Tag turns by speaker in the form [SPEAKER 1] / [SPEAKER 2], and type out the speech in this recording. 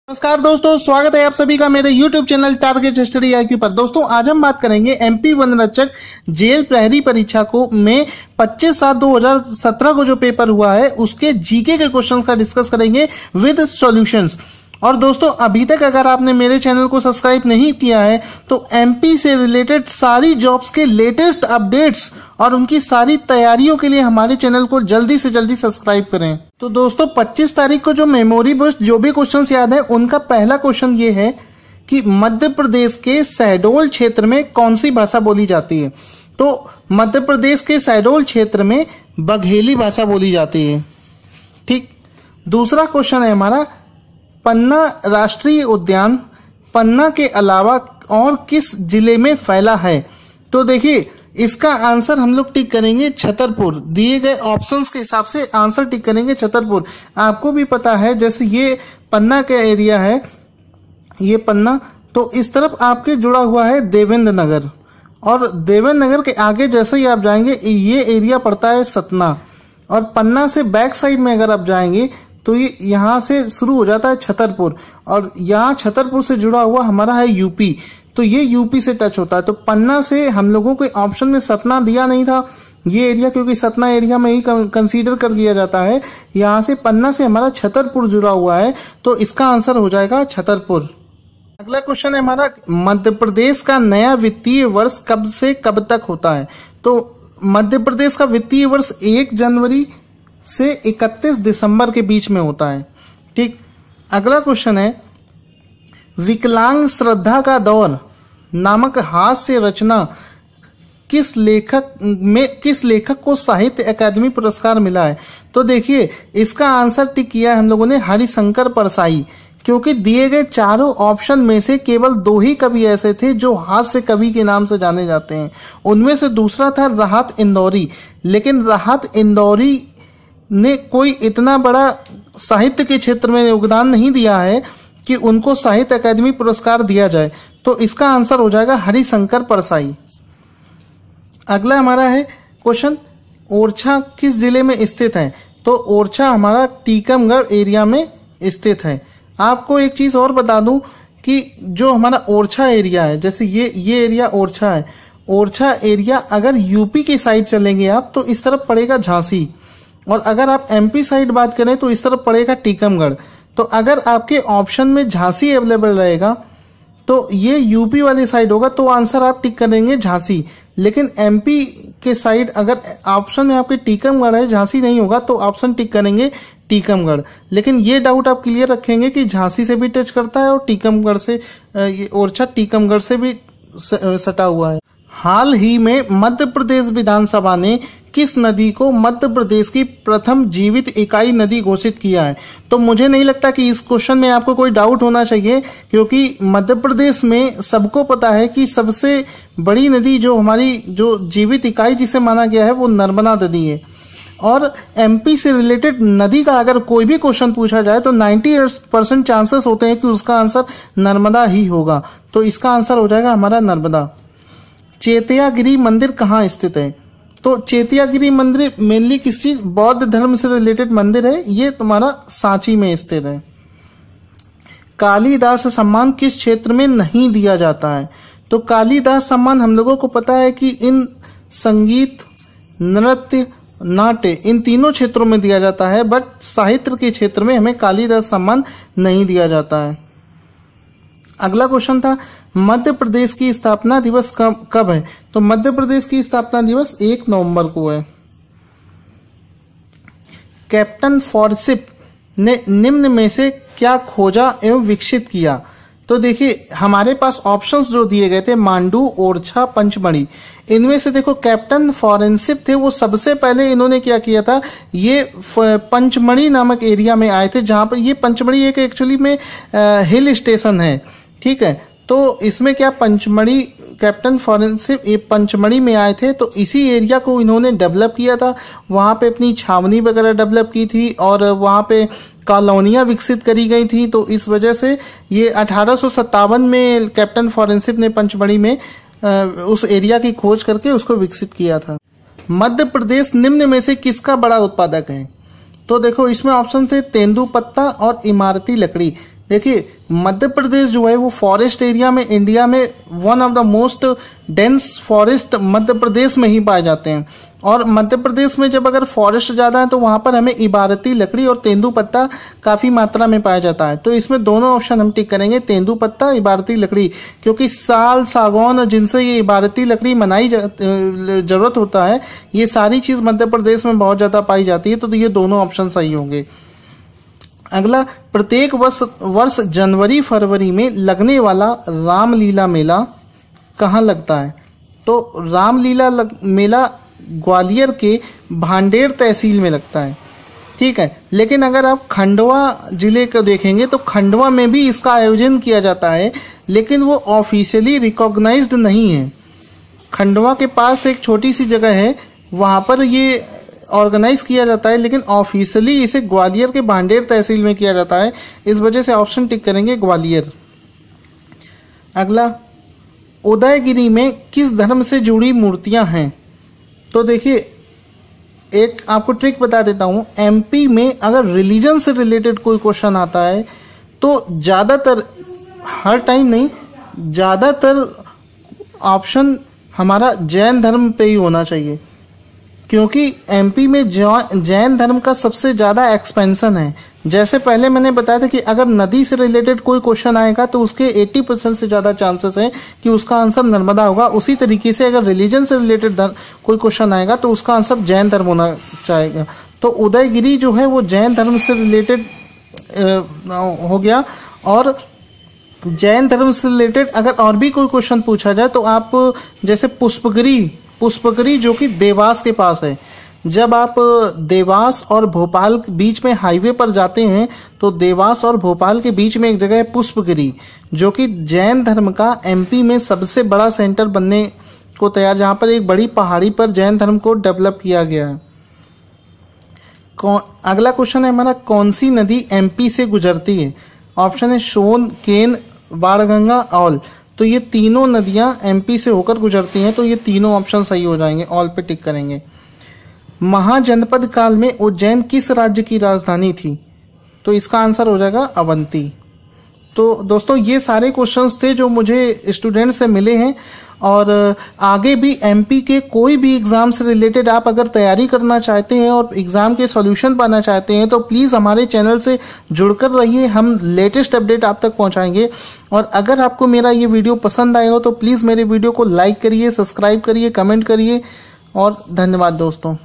[SPEAKER 1] नमस्कार दोस्तों, स्वागत है आप सभी का मेरे YouTube channel target study IQ पर। दोस्तों आज हम बात करेंगे MP वन रक्षक जेल प्रहरी परीक्षा को में 25/7/2017 को जो पेपर हुआ है उसके जीके के क्वेश्चंस का डिस्कस करेंगे विद सॉल्यूशंस। और दोस्तों अभी तक अगर आपने मेरे चैनल को सब्सक्राइब नहीं किया है तो MP से रिलेटेड सारी जॉब्स के लेटेस्ट अपडेट्स और उनकी सारी तैयारियों के लिए हमारे चैनल को जल्दी से जल्दी सब्सक्राइब करें। तो दोस्तों 25 तारीख को जो मेमोरी बूस्ट जो भी क्वेश्चंस याद है उनका पहला क्वेश्चन ये है कि मध्य प्रदेश के शहडोल क्षेत्र में कौन सी भाषा बोली जाती है। तो मध्य प्रदेश के शहडोल क्षेत्र में बघेली भाषा बोली जाती है। ठीक। दूसरा क्वेश्चन है हमारा, पन्ना राष्ट्रीय उद्यान पन्ना के अलावा और किस जिले में फैला है। तो देखिए इसका आंसर हम लोग टिक करेंगे छतरपुर। दिए गए ऑप्शंस के हिसाब से आंसर टिक करेंगे छतरपुर। आपको भी पता है जैसे ये पन्ना का एरिया है, ये पन्ना, तो इस तरफ आपके जुड़ा हुआ है देवेंद्र नगर, और देवेंद्र नगर के आगे जैसे ही आप जाएंगे ये एरिया पड़ता है सतना, और पन्ना से बैक साइड में अगर आप जाएंगे तो ये यहाँ से शुरू हो जाता है छतरपुर, और यहाँ छतरपुर से जुड़ा हुआ हमारा है यूपी, तो ये यूपी से टच होता है। तो पन्ना से हम लोगों को ऑप्शन में सतना दिया नहीं था ये एरिया, क्योंकि सतना एरिया में ही कंसीडर कर लिया जाता है। यहाँ से पन्ना से हमारा छतरपुर जुड़ा हुआ है, तो इसका आंसर हो जाएगा छतरपुर। अगला क्वेश्चन है हमारा, मध्य प्रदेश का नया वित्तीय वर्ष कब से कब तक होता है। तो मध्य प्रदेश का वित्तीय वर्ष 1 जनवरी से 31 दिसंबर के बीच में होता है। ठीक। अगला क्वेश्चन है, विकलांग श्रद्धा का दौर नामक हास्य रचना किस लेखक को साहित्य अकादमी पुरस्कार मिला है। तो देखिए इसका आंसर टिक किया है हम लोगों ने हरिशंकर परसाई, क्योंकि दिए गए चारों ऑप्शन में से केवल 2 ही कवि ऐसे थे जो हास्य कवि के नाम से जाने जाते हैं। उनमें से दूसरा था राहत इंदौरी, लेकिन राहत इंदौरी ने कोई इतना बड़ा साहित्य के क्षेत्र में योगदान नहीं दिया है कि उनको साहित्य अकादमी पुरस्कार दिया जाए। तो इसका आंसर हो जाएगा हरिशंकर परसाई। अगला हमारा है क्वेश्चन, ओरछा किस जिले में स्थित है। तो ओरछा हमारा टीकमगढ़ एरिया में स्थित है। आपको एक चीज और बता दूं कि जो हमारा ओरछा एरिया है, जैसे ये एरिया ओरछा है, ओरछा एरिया अगर यूपी की साइड चलेंगे आप तो इस तरफ पड़ेगा झांसी, और अगर आप MP साइड बात करें तो इस तरफ पड़ेगा टीकमगढ़। तो अगर आपके ऑप्शन में झांसी अवेलेबल रहेगा तो ये यूपी वाली साइड होगा, तो आंसर आप टिक करेंगे झांसी। लेकिन MP के साइड अगर ऑप्शन में आपके टीकमगढ़ है, झांसी नहीं होगा, तो ऑप्शन टिक करेंगे टीकमगढ़। लेकिन ये डाउट आप क्लियर रखेंगे कि झांसी से भी टच करता है और टीकमगढ़ से, ओरछा टीकमगढ़ से भी सटा हुआ है। हाल ही में मध्य प्रदेश विधानसभा ने किस नदी को मध्य प्रदेश की प्रथम जीवित इकाई नदी घोषित किया है। तो मुझे नहीं लगता कि इस क्वेश्चन में आपको कोई डाउट होना चाहिए, क्योंकि मध्य प्रदेश में सबको पता है कि सबसे बड़ी नदी जो हमारी जो जीवित इकाई जिसे माना गया है वो नर्मदा नदी है। और MP से रिलेटेड नदी का अगर कोई भी क्वेश्चन पूछा जाए तो 90% चांसेस होते हैं कि उसका आंसर नर्मदा ही होगा। तो इसका आंसर हो जाएगा हमारा नर्मदा। चेतियागिरी मंदिर कहाँ स्थित है। तो चेतियागिरी मंदिर मेनली किस चीज, बौद्ध धर्म से रिलेटेड मंदिर है, ये तुम्हारा सांची में स्थित है। कालिदास सम्मान किस क्षेत्र में नहीं दिया जाता है। तो कालिदास सम्मान हम लोगों को पता है कि इन संगीत, नृत्य, नाट्य, इन तीनों क्षेत्रों में दिया जाता है, बट साहित्य के क्षेत्र में हमें कालिदास सम्मान नहीं दिया जाता है। अगला क्वेश्चन था, मध्य प्रदेश की स्थापना दिवस कब है। तो मध्य प्रदेश की स्थापना दिवस 1 नवंबर को है। कैप्टन फॉरसिप ने निम्न में से क्या खोजा एवं विकसित किया। तो देखिए हमारे पास ऑप्शंस जो दिए गए थे मांडू, ओरछा, पंचमढ़ी, इनमें से देखो कैप्टन फॉरेंसिप थे, वो सबसे पहले इन्होंने क्या किया था, ये पंचमढ़ी नामक एरिया में आए थे, जहां पर ये पंचमढ़ी एक एक्चुअली में हिल स्टेशन है। ठीक है, तो इसमें क्या पंचमढ़ी, कैप्टन फॉरेंसिप ये पंचमढ़ी में आए थे, तो इसी एरिया को इन्होंने डेवलप किया था। वहां पे अपनी छावनी वगैरह डेवलप की थी और वहां पे कॉलोनियां विकसित करी गई थी। तो इस वजह से ये 1857 में कैप्टन फॉरेंसिप ने पंचमढ़ी में उस एरिया की खोज करके उसको विकसित किया था। मध्य प्रदेश निम्न में से किसका बड़ा उत्पादक है। तो देखो इसमें ऑप्शन थे तेंदुपत्ता और इमारती लकड़ी। देखिए मध्य प्रदेश जो है वो फॉरेस्ट एरिया में इंडिया में one of the most dense forest Madhya Pradesh में ही पाए जाते हैं। और मध्य प्रदेश में जब अगर फॉरेस्ट ज्यादा है तो वहां पर हमें इबारती लकड़ी और तेंदुपत्ता काफी मात्रा में पाया जाता है। तो इसमें दोनों ऑप्शन हम टिक करेंगे, तेंदुपत्ता, इबारती लकड़ी, क्योंकि साल, सागौन जिनसे ये इबारती लकड़ी बनाई जरूरत होता है, ये सारी चीज मध्य प्रदेश में बहुत ज्यादा पाई जाती है। तो ये दोनों ऑप्शन सही होंगे। अगला, प्रत्येक वर्ष जनवरी फरवरी में लगने वाला रामलीला मेला कहाँ लगता है? तो रामलीला मेला ग्वालियर के भांडेर तहसील में लगता है, ठीक है। लेकिन अगर आप खंडवा जिले को देखेंगे तो खंडवा में भी इसका आयोजन किया जाता है, लेकिन वो ऑफिशियली रिकॉग्नाइज्ड नहीं है। खंडवा के पास एक छोटी सी जगह है, वहां पर ये ऑर्गेनाइज किया जाता है, लेकिन ऑफिशियली इसे ग्वालियर के भांडेर तहसील में किया जाता है। इस वजह से ऑप्शन टिक करेंगे ग्वालियर। अगला, उदयगिरी में किस धर्म से जुड़ी मूर्तियां हैं? तो देखिए एक आपको ट्रिक बता देता हूं, एमपी में अगर रिलीजन से रिलेटेड कोई क्वेश्चन आता है तो ज्यादातर, हर टाइम नहीं, ज्यादातर ऑप्शन हमारा जैन धर्म पे ही होना चाहिए, क्योंकि एमपी में जैन धर्म का सबसे ज्यादा एक्सपेंशन है। जैसे पहले मैंने बताया था कि अगर नदी से रिलेटेड कोई क्वेश्चन आएगा तो उसके 80% से ज्यादा चांसेस है कि उसका आंसर नर्मदा होगा। उसी तरीके से अगर रिलीजन से रिलेटेड कोई क्वेश्चन आएगा तो उसका आंसर जैन धर्म होना चाहिए। तो उदयगिरी जो है वो जैन धर्म से रिलेटेड हो गया। और जैन धर्म से रिलेटेड अगर और भी कोई क्वेश्चन पूछा जाए तो आप जैसे पुष्पगिरी जो कि देवास के पास है, जब आप देवास और भोपाल के बीच में हाईवे पर जाते हैं तो देवास और भोपाल के बीच में एक जगह है पुष्पगिरी, जो कि जैन धर्म का एमपी में सबसे बड़ा सेंटर बनने को तैयार, जहां पर एक बड़ी पहाड़ी पर जैन धर्म को डेवलप किया गया है। अगला क्वेश्चन है हमारा, कौन सी नदी एमपी से गुजरती है? ऑप्शन है सोन, केन, बाणगंगा, ऑल। तो ये तीनों नदियां एमपी से होकर गुजरती हैं, तो ये तीनों ऑप्शन सही हो जाएंगे, ऑल पे टिक करेंगे। महाजनपद काल में उज्जैन किस राज्य की राजधानी थी? तो इसका आंसर हो जाएगा अवंती। तो दोस्तों ये सारे क्वेश्चंस थे जो मुझे स्टूडेंट से मिले हैं। और आगे भी एमपी के कोई भी एग्जाम से रिलेटेड आप अगर तैयारी करना चाहते हैं और एग्जाम के सॉल्यूशन पाना चाहते हैं तो प्लीज हमारे चैनल से जुड़कर रहिए, हम लेटेस्ट अपडेट आप तक पहुंचाएंगे। और अगर आपको मेरा ये वीडियो पसंद आया हो तो प्लीज मेरे वीडियो को लाइक करिए, सब्सक्राइब करिए, कमेंट करिए। और धन्यवाद दोस्तों।